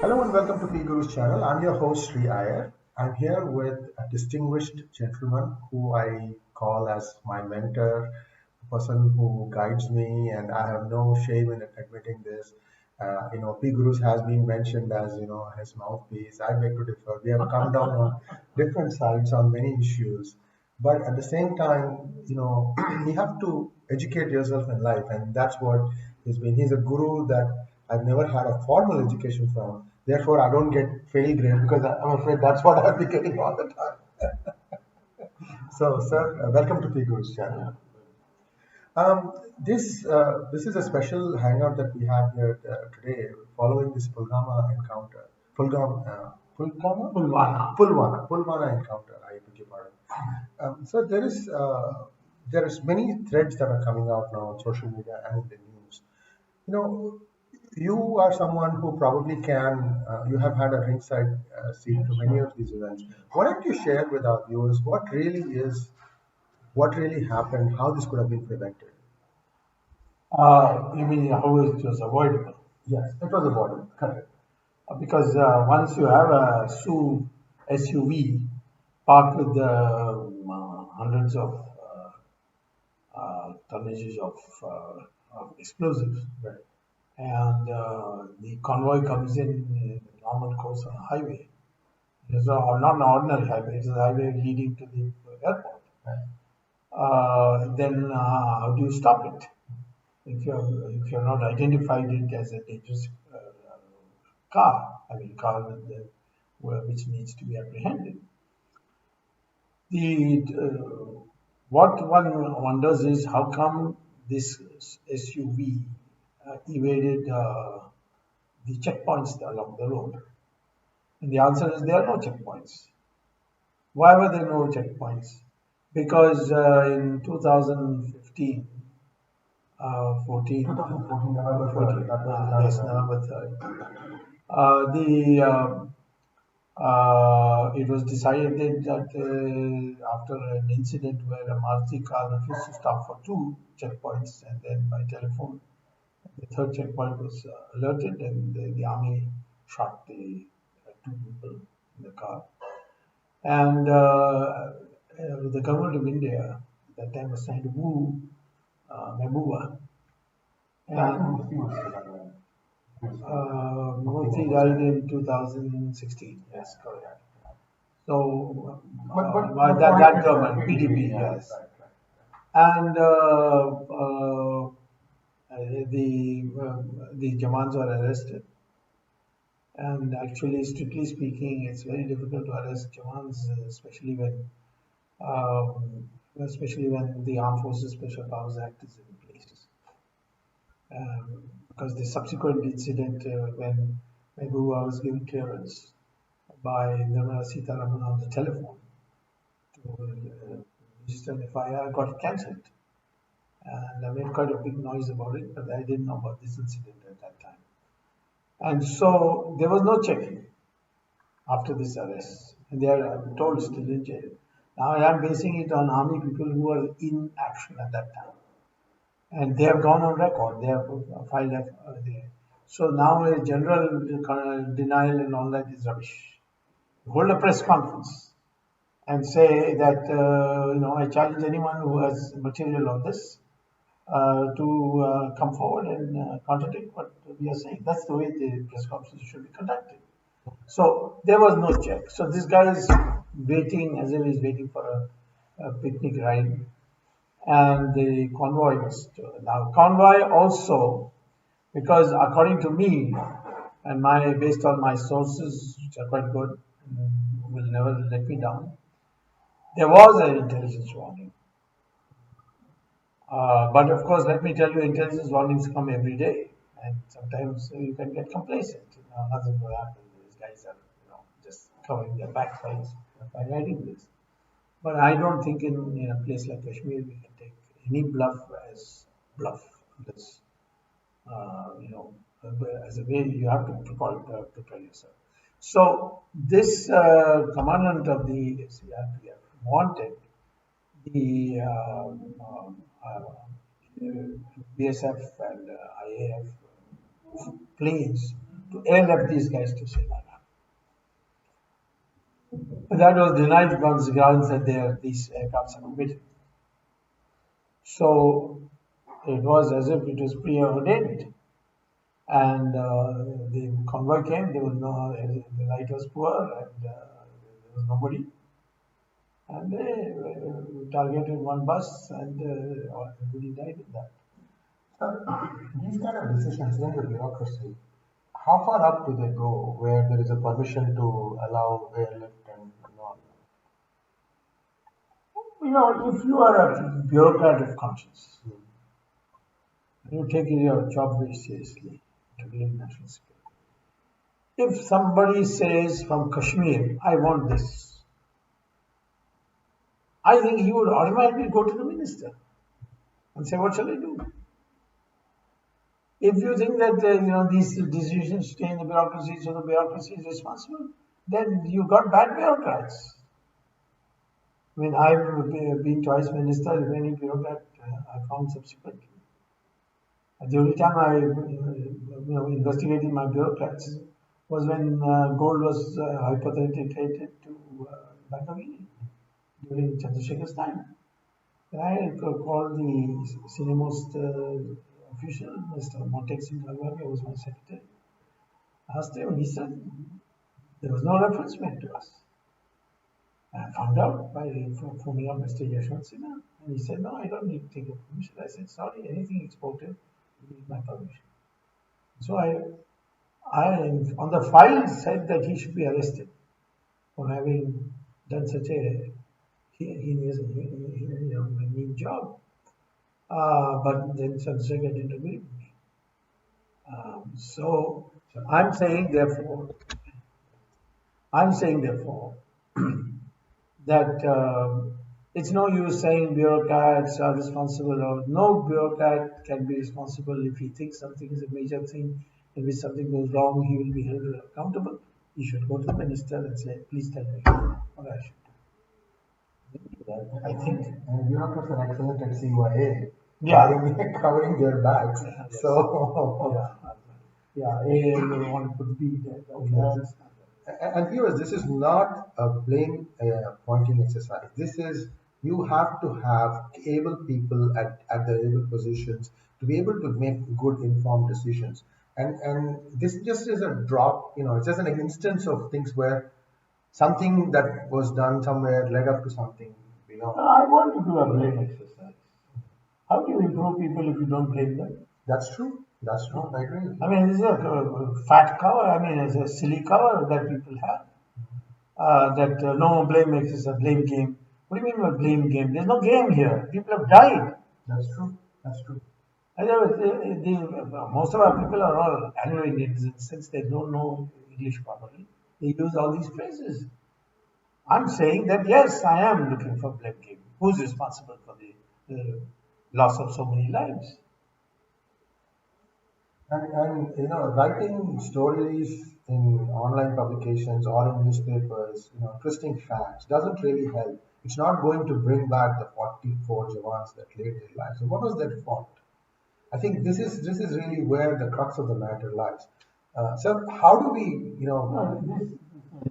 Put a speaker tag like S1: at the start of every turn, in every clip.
S1: Hello and welcome to PGurus channel. I'm your host Sri Iyer. I'm here with a distinguished gentleman who I call as my mentor, a person who guides me, and I have no shame in admitting this. PGurus has been mentioned as his mouthpiece. I beg to differ. We have come down on different sides on many issues, but at the same time, you have to educate yourself in life, and that's what he's been. He's a guru that I've never had a formal education from. Therefore, I don't get fail grade because I'm afraid that's what I'll be getting all the time. So, sir, welcome to PGurus channel. This is a special hangout that we have here today, following this Pulwama encounter.
S2: Pulwama.
S1: Pulwama encounter. I beg your pardon. So there is many threads that are coming out now on social media and in the news. You know, you are someone who probably you have had a ringside seat to many of these events. Why don't you share with our viewers what really happened, how this could have been prevented?
S2: You mean how it was avoidable?
S1: Yes, it was avoidable. Correct.
S2: Because once you have a SUV parked with hundreds of tonnages of explosives,
S1: Right.
S2: and the convoy comes in normal course on a highway. It's not an ordinary highway; it's a highway leading to the airport.
S1: Right.
S2: Then how do you stop it? If you're not identified it as a dangerous car which needs to be apprehended. The what one wonders is how come this SUV evaded the checkpoints along the road, and the answer is there are no checkpoints. Why were there no checkpoints? Because in 2015, 14,
S1: 2014 November
S2: 14,
S1: 3rd. That was
S2: yes, November 3rd. The It was decided that after an incident where a Maruti car refused to stop for two checkpoints, and then by telephone, the third checkpoint was alerted, and the army shot the two people in the car. And the government of India at that time was trying to woo Mehbooba, and Murthy died in 2016. Yes, correct. So, that government, PDP, yes. And the Jamans were arrested. And actually, strictly speaking, it's very difficult to arrest Jamans, especially when the Armed Forces Special Powers Act is in place. Because the subsequent incident when Mehbooba was given clearance by Nirmala Sitharaman on the telephone to register an FIR got cancelled. And I made quite a big noise about it, but I didn't know about this incident at that time. And so there was no checking after this arrest. And they are, I'm told, still in jail. Now I am basing it on army people who were in action at that time. And they have gone on record. They have filed so now a general denial and all that is rubbish. Hold a press conference and say that I challenge anyone who has material on this to come forward and contradict what we are saying. That's the way the press conference should be conducted. So there was no check. So this guy is waiting as if he's waiting for a picnic ride, and the convoy was now convoy also, because according to me and based on my sources, which are quite good, will never let me down, there was an intelligence warning. But of course, let me tell you, intelligence warnings come every day, and sometimes you can get complacent. Nothing will happen. These guys are, just covering their backsides by writing this. But I don't think in a place like Kashmir we can take any bluff as bluff. This, as a way you have to prepare yourself. So this commandant of the CRPF wanted the BSF and IAF planes to airlift these guys to Srinagar. But that was denied on the grounds that these aircrafts are committed. So it was as if it was preordained. And the convoy came, there was no, the light was poor, and there was nobody. And they targeted one bus, and everybody died in that.
S1: These kind of decisions in the bureaucracy, how far up do they go where there is a permission to allow airlift and all?
S2: You know, if you are a bureaucrat of conscience, you take your job very seriously to gain national security. If somebody says from Kashmir, I want this, I think he would automatically go to the minister and say, what shall I do? If you think that these decisions stay in the bureaucracy, so the bureaucracy is responsible, then you got bad bureaucrats. I mean, I've been twice minister. If any bureaucrat I found subsequently. The only time I investigated my bureaucrats was when gold was hypothecated to Bank of India during Chandrasekhar's time. I called the senior-most official, Mr. Montek Singh Lalwani, who was my secretary. I asked him, he said there was no reference made to us. I found out by phoning up Mr. Yashwant Sinha, and he said, no, I don't need to take your permission. I said, sorry, anything exported, you need my permission. So I on the file said that he should be arrested for having done such a mean job. But then Chandrasekhar didn't agree with me. So I'm saying therefore that it's no use saying bureaucrats are responsible, or no bureaucrat can be responsible if he thinks something is a major thing in which something goes wrong. He will be held accountable. He should go to the minister and say, please tell me what I should do. I think.
S1: And bureaucrats are excellent at CYA, covering their backs.
S2: Yes.
S1: So
S2: A one could be that.
S1: Yes. And viewers, this is not a blame pointing exercise. This is, you have to have able people at the able positions to be able to make good informed decisions. And this just is a drop, it's just an instance of things where something that was done somewhere led up to something beyond.
S2: I want to do a blame exercise. How do you improve people if you don't blame them?
S1: That's true. That's true. I agree.
S2: I mean, this is a fat cover. I mean, it's a silly cover that people have. No blame exercise, a blame game. What do you mean by blame game? There's no game here. People have died.
S1: That's true. That's true.
S2: Most of our people are all Anglo-Indians, since they don't know English properly. They use all these phrases. I'm saying that yes, I am looking for blame game. Who's responsible for the loss of so many lives?
S1: And writing stories in online publications or in newspapers, twisting facts doesn't really help. It's not going to bring back the 44 Jawans that laid their lives. So what was their fault? I think this is really where the crux of the matter lies. So how do we,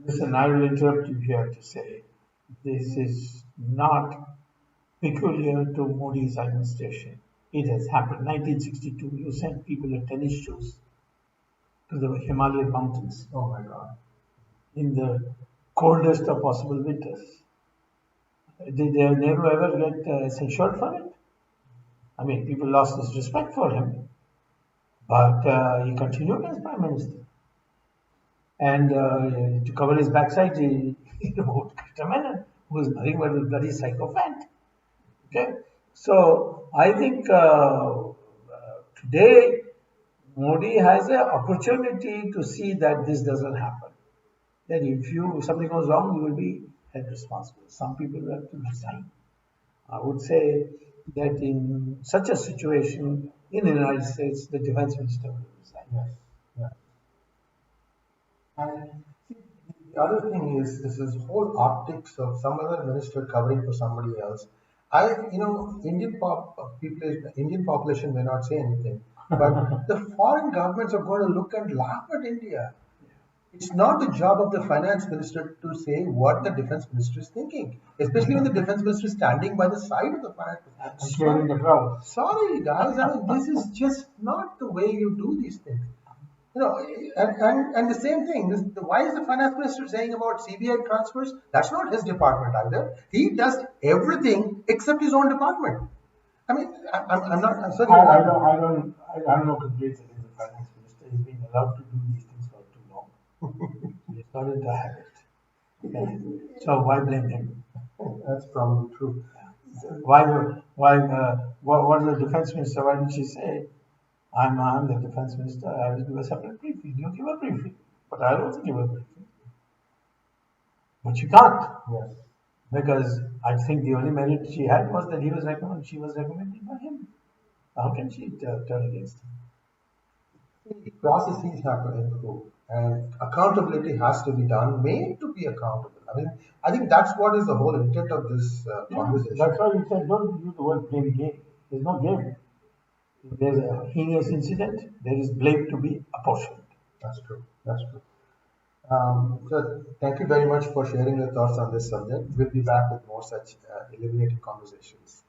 S2: Listen, I will interrupt you here to say this is not peculiar to Modi's administration. It has happened. 1962, you sent people in tennis shoes to the Himalayan mountains.
S1: Oh my God.
S2: In the coldest of possible winters. Did Nehru ever get censured for it? I mean, people lost his respect for him. But he continued as Prime Minister. And to cover his backside, he wrote Krishna who was nothing but a bloody psychopath. Okay? So I think today Modi has an opportunity to see that this doesn't happen. That if something goes wrong, you will be held responsible. Some people will have to resign. I would say that in such a situation in the United States, the defense minister will resign.
S1: Yes. Yeah. And the other thing is this whole optics of some other minister covering for somebody else. Indian population may not say anything, But the foreign governments are going to look and laugh at India. It's not the job of the finance minister to say what the defense minister is thinking, especially when the defense minister is standing by the side of the finance minister.
S2: And clearing the crowd.
S1: Sorry, guys. I mean, this is just not the way you do these things. You know, and the same thing. Why is the finance minister saying about CBI transfers? That's not his department either. He does everything except his own department. I mean, I'm not. I'm sorry.
S2: I don't know complaints against the finance minister. He's been allowed to do these things for too long. He's not in the habit. Okay. So why blame him?
S1: That's probably true.
S2: Why? What was the defense minister? Why did she say, I'm the defense minister. I will give a separate briefing. You give a briefing, but I'll also give a briefing. But you can't.
S1: Yes.
S2: Because I think the only merit she had was that she was recommended by him. How can she turn against him?
S1: Processes have to improve, and accountability has to be done, made to be accountable. I mean, I think that's what is the whole intent of this conversation.
S2: That's why you said don't use the word blame game. There's no game. If there's a heinous incident, there is blame to be apportioned.
S1: That's true. That's true. So thank you very much for sharing your thoughts on this subject. We'll be back with more such illuminating conversations.